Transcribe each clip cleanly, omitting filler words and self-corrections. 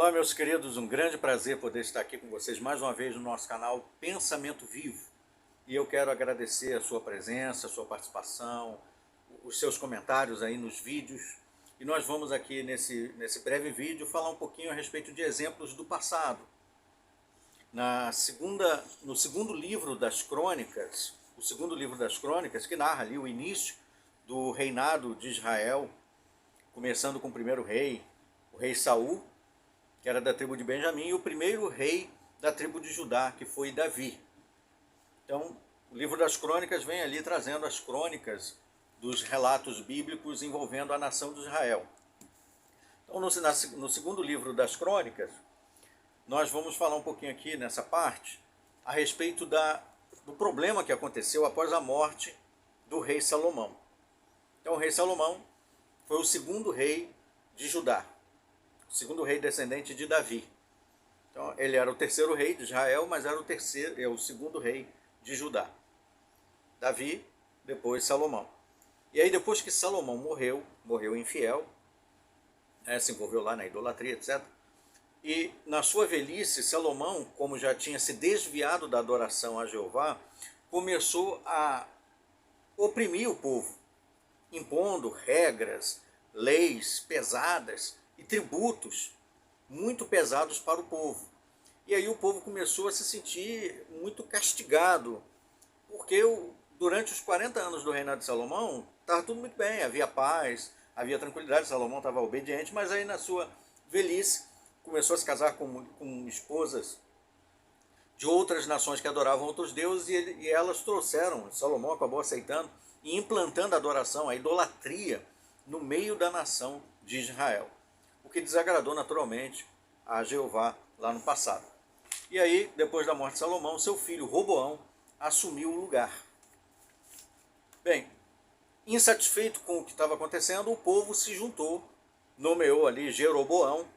Olá, meus queridos, um grande prazer poder estar aqui com vocês mais uma vez no nosso canal Pensamento Vivo. E eu quero agradecer a sua presença, a sua participação, os seus comentários aí nos vídeos. E nós vamos aqui nesse breve vídeo falar um pouquinho a respeito de exemplos do passado. No segundo livro das Crônicas, o segundo livro das Crônicas, que narra ali o início do reinado de Israel, começando com o primeiro rei, o rei Saul, que era da tribo de Benjamim, e o primeiro rei da tribo de Judá, que foi Davi. Então, o livro das Crônicas vem ali trazendo as crônicas dos relatos bíblicos envolvendo a nação de Israel. Então, no segundo livro das Crônicas, nós vamos falar um pouquinho aqui nessa parte a respeito do problema que aconteceu após a morte do rei Salomão. Então, o rei Salomão foi o segundo rei de Judá, o segundo rei descendente de Davi. Então, ele era o terceiro rei de Israel, mas era o segundo rei de Judá. Davi, depois Salomão. E aí, depois que Salomão morreu infiel, se envolveu lá na idolatria, etc. E na sua velhice, Salomão, como já tinha se desviado da adoração a Jeová, começou a oprimir o povo, impondo regras, leis pesadas e tributos muito pesados para o povo. E aí o povo começou a se sentir muito castigado, porque durante os 40 anos do reinado de Salomão, estava tudo muito bem, havia paz, havia tranquilidade, Salomão estava obediente, mas aí na sua velhice começou a se casar com esposas de outras nações que adoravam outros deuses, e elas trouxeram, Salomão acabou aceitando e implantando a adoração, a idolatria, no meio da nação de Israel, o que desagradou naturalmente a Jeová lá no passado. E aí, depois da morte de Salomão, seu filho Roboão assumiu o lugar. Bem, insatisfeito com o que estava acontecendo, o povo se juntou, nomeou ali Jeroboão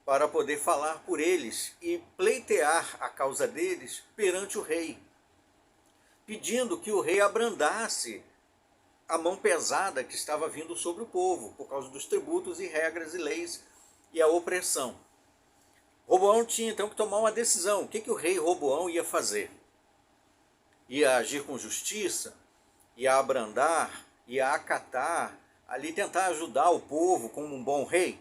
para poder falar por eles e pleitear a causa deles perante o rei, pedindo que o rei abrandasse a mão pesada que estava vindo sobre o povo, por causa dos tributos e regras e leis e a opressão. Roboão tinha então que tomar uma decisão. O que o rei Roboão ia fazer? Ia agir com justiça? Ia abrandar? Ia acatar? Ali tentar ajudar o povo como um bom rei?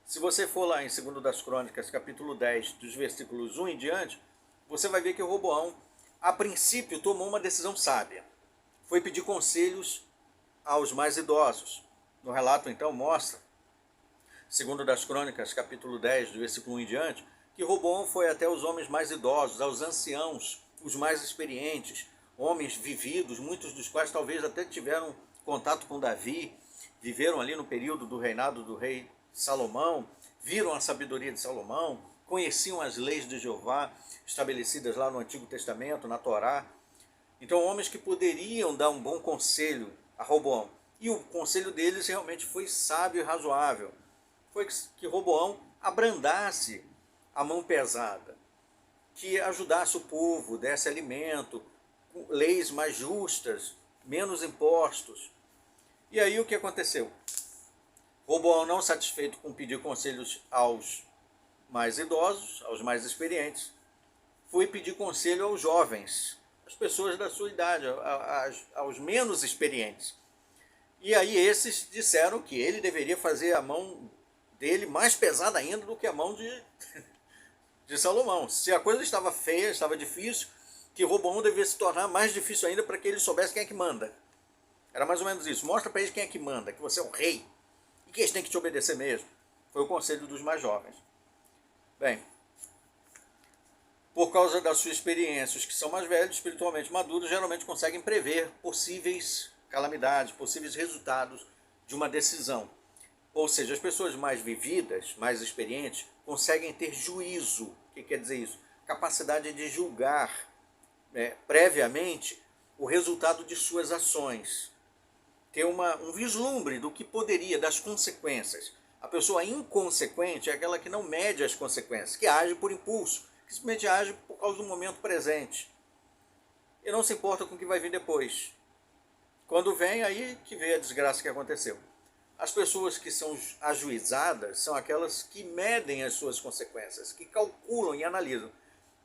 Se você for lá em 2 das Crônicas, capítulo 10, dos versículos 1 em diante, você vai ver que Roboão, a princípio, tomou uma decisão sábia. Foi pedir conselhos aos mais idosos. No relato, então, mostra, 2 das Crônicas, capítulo 10, do versículo 1 em diante, que Roboão foi até os homens mais idosos, aos anciãos, os mais experientes, homens vividos, muitos dos quais talvez até tiveram contato com Davi, viveram ali no período do reinado do rei Salomão, viram a sabedoria de Salomão, conheciam as leis de Jeová, estabelecidas lá no Antigo Testamento, na Torá. Então, homens que poderiam dar um bom conselho a Roboão. E o conselho deles realmente foi sábio e razoável. Foi que Roboão abrandasse a mão pesada, que ajudasse o povo, desse alimento, leis mais justas, menos impostos. E aí o que aconteceu? Roboão, não satisfeito com pedir conselhos aos mais idosos, aos mais experientes, foi pedir conselho aos jovens, às pessoas da sua idade, aos menos experientes. E aí esses disseram que ele deveria fazer a mão dele mais pesada ainda do que a mão de Salomão. Se a coisa estava feia, estava difícil, que Roboão devia se tornar mais difícil ainda para que ele soubesse quem é que manda. Era mais ou menos isso. Mostra para eles quem é que manda, que você é o rei, e que eles têm que te obedecer mesmo. Foi o conselho dos mais jovens. Bem, por causa da sua experiência, os que são mais velhos, espiritualmente maduros, geralmente conseguem prever possíveis calamidades, possíveis resultados de uma decisão. Ou seja, as pessoas mais vividas, mais experientes, conseguem ter juízo. O que quer dizer isso? Capacidade de julgar previamente o resultado de suas ações. Ter um vislumbre do que poderia, das consequências. A pessoa inconsequente é aquela que não mede as consequências, que age por impulso, que simplesmente age por causa do momento presente. E não se importa com o que vai vir depois. Quando vem, aí que vê a desgraça que aconteceu. As pessoas que são ajuizadas são aquelas que medem as suas consequências, que calculam e analisam.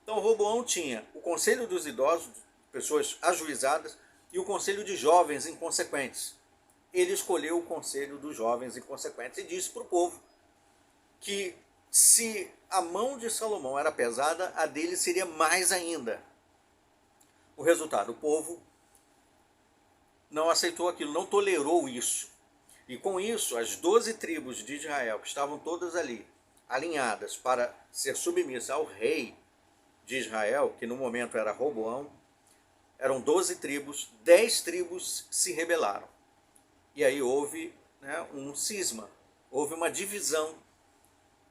Então Roboão tinha o conselho dos idosos, pessoas ajuizadas, e o conselho de jovens inconsequentes. Ele escolheu o conselho dos jovens inconsequentes e disse para o povo que se a mão de Salomão era pesada, a dele seria mais ainda. O resultado, o povo não aceitou aquilo, não tolerou isso. E com isso, as 12 tribos de Israel, que estavam todas ali, alinhadas para ser submissas ao rei de Israel, que no momento era Roboão, eram 12 tribos, 10 tribos se rebelaram. E aí houve, um cisma, houve uma divisão.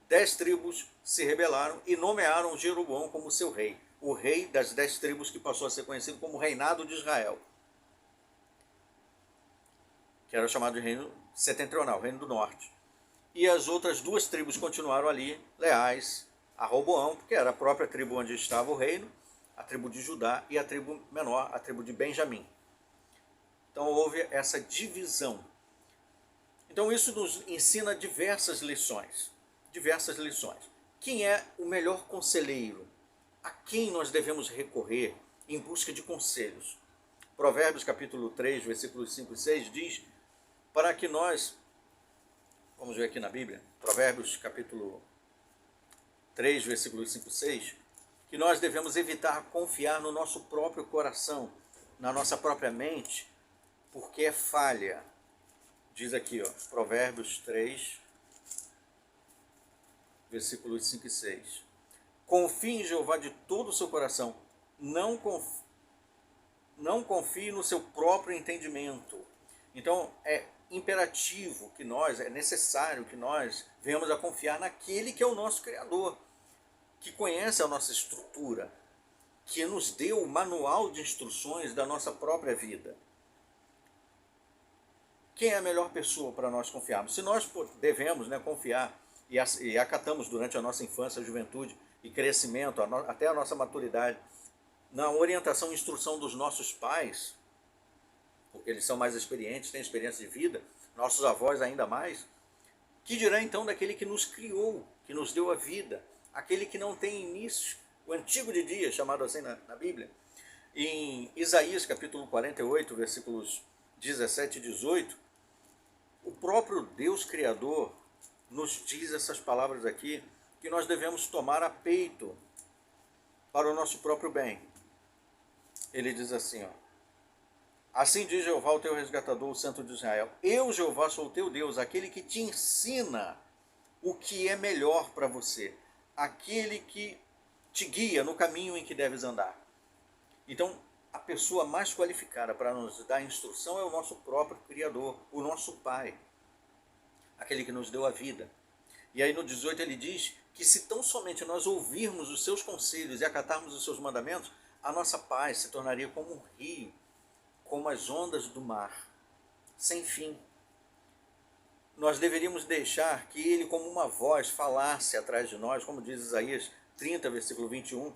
10 tribos se rebelaram e nomearam Jeroboão como seu rei. O rei das 10 tribos, que passou a ser conhecido como reinado de Israel, que era chamado de reino setentrional, reino do norte. E as outras 2 tribos continuaram ali, leais a Roboão, porque era a própria tribo onde estava o reino, a tribo de Judá, e a tribo menor, a tribo de Benjamim. Então houve essa divisão. Então isso nos ensina diversas lições. Diversas lições. Quem é o melhor conselheiro? A quem nós devemos recorrer em busca de conselhos? Provérbios capítulo 3, versículos 5 e 6 diz, para que nós, vamos ver aqui na Bíblia, Provérbios capítulo 3, versículos 5 e 6, que nós devemos evitar confiar no nosso próprio coração, na nossa própria mente, porque é falha. Diz aqui, Provérbios 3, versículos 5 e 6. Confie em Jeová de todo o seu coração, não confie no seu próprio entendimento. Então, é imperativo que nós, é necessário que nós venhamos a confiar naquele que é o nosso Criador, que conhece a nossa estrutura, que nos deu o manual de instruções da nossa própria vida. Quem é a melhor pessoa para nós confiarmos? Se nós devemos confiar e acatamos durante a nossa infância, juventude e crescimento, até a nossa maturidade, na orientação e instrução dos nossos pais, porque eles são mais experientes, têm experiência de vida, nossos avós ainda mais, que dirá então daquele que nos criou, que nos deu a vida, aquele que não tem início, o antigo de dias, chamado assim na Bíblia. Em Isaías capítulo 48, versículos 17 e 18, o próprio Deus Criador nos diz essas palavras aqui, que nós devemos tomar a peito para o nosso próprio bem. Ele diz assim, assim diz Jeová, o teu resgatador, o Santo de Israel, eu, Jeová, sou o teu Deus, aquele que te ensina o que é melhor para você, aquele que te guia no caminho em que deves andar. Então, a pessoa mais qualificada para nos dar instrução é o nosso próprio Criador, o nosso Pai, aquele que nos deu a vida. E aí no 18 ele diz que se tão somente nós ouvirmos os seus conselhos e acatarmos os seus mandamentos, a nossa paz se tornaria como um rio, como as ondas do mar, sem fim. Nós deveríamos deixar que ele, como uma voz, falasse atrás de nós, como diz Isaías 30, versículo 21,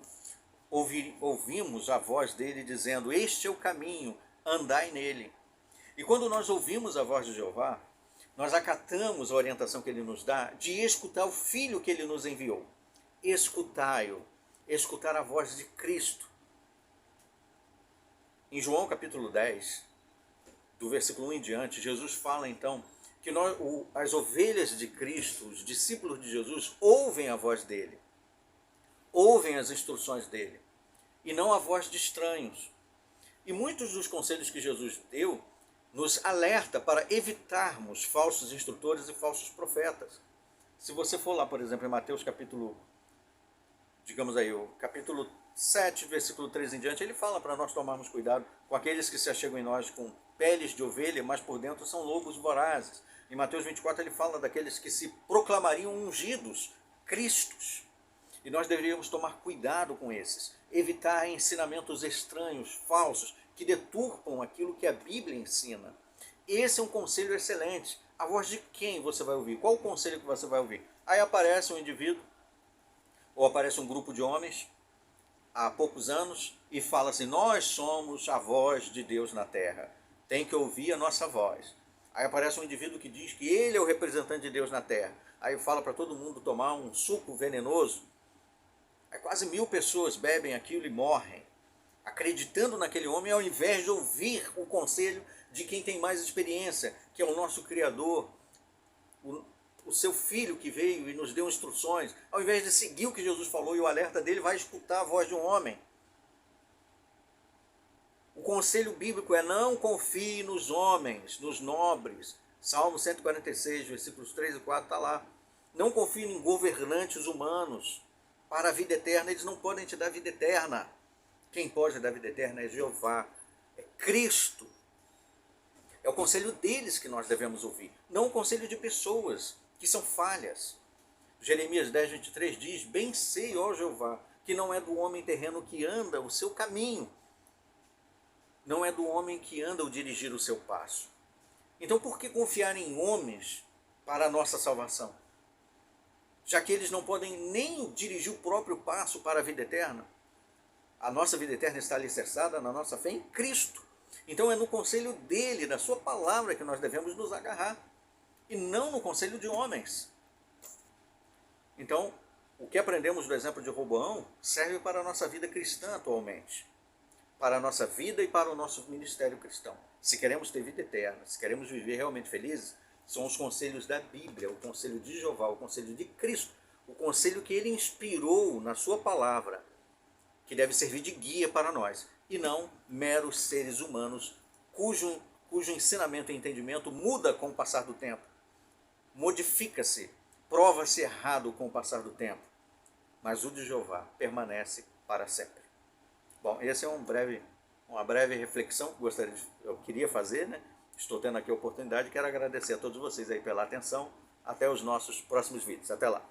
ouvimos a voz dele dizendo, este é o caminho, andai nele. E quando nós ouvimos a voz de Jeová, nós acatamos a orientação que ele nos dá de escutar o Filho que ele nos enviou. Escutai-o, escutar a voz de Cristo. Em João capítulo 10, do versículo 1 em diante, Jesus fala então que as ovelhas de Cristo, os discípulos de Jesus, ouvem a voz dele, ouvem as instruções dele, e não a voz de estranhos. E muitos dos conselhos que Jesus deu nos alerta para evitarmos falsos instrutores e falsos profetas. Se você for lá, por exemplo, em Mateus capítulo, o capítulo 7, versículo 3 em diante, ele fala para nós tomarmos cuidado com aqueles que se achegam em nós com peles de ovelha, mas por dentro são lobos vorazes. Em Mateus 24 ele fala daqueles que se proclamariam ungidos, Cristos. E nós deveríamos tomar cuidado com esses, evitar ensinamentos estranhos, falsos, que deturpam aquilo que a Bíblia ensina. Esse é um conselho excelente. A voz de quem você vai ouvir? Qual o conselho que você vai ouvir? Aí aparece um indivíduo, ou aparece um grupo de homens, há poucos anos, e fala assim, nós somos a voz de Deus na terra. Tem que ouvir a nossa voz. Aí aparece um indivíduo que diz que ele é o representante de Deus na terra. Aí fala para todo mundo tomar um suco venenoso. Aí quase 1000 pessoas bebem aquilo e morrem, acreditando naquele homem, ao invés de ouvir o conselho de quem tem mais experiência, que é o nosso Criador, o seu Filho que veio e nos deu instruções. Ao invés de seguir o que Jesus falou e o alerta dele, vai escutar a voz de um homem. O conselho bíblico é: não confie nos homens, nos nobres. Salmo 146, versículos 3 e 4 está lá. Não confie em governantes humanos. Para a vida eterna, eles não podem te dar vida eterna. Quem pode dar vida eterna é Jeová, é Cristo. É o conselho deles que nós devemos ouvir, não o conselho de pessoas que são falhas. Jeremias 10, 23 diz: bem sei, ó Jeová, que não é do homem terreno que anda o seu caminho, não é do homem que anda o dirigir o seu passo. Então por que confiar em homens para a nossa salvação? Já que eles não podem nem dirigir o próprio passo para a vida eterna. A nossa vida eterna está alicerçada na nossa fé em Cristo. Então é no conselho dele, da sua palavra, que nós devemos nos agarrar, e não no conselho de homens. Então, o que aprendemos do exemplo de Roboão serve para a nossa vida cristã atualmente, para a nossa vida e para o nosso ministério cristão. Se queremos ter vida eterna, se queremos viver realmente felizes, são os conselhos da Bíblia, o conselho de Jeová, o conselho de Cristo, o conselho que ele inspirou na sua palavra, que deve servir de guia para nós, e não meros seres humanos cujo ensinamento e entendimento muda com o passar do tempo, modifica-se, prova-se errado com o passar do tempo, mas o de Jeová permanece para sempre. Bom, esse é uma breve reflexão que eu queria fazer, né? Estou tendo aqui a oportunidade, quero agradecer a todos vocês aí pela atenção. Até os nossos próximos vídeos. Até lá.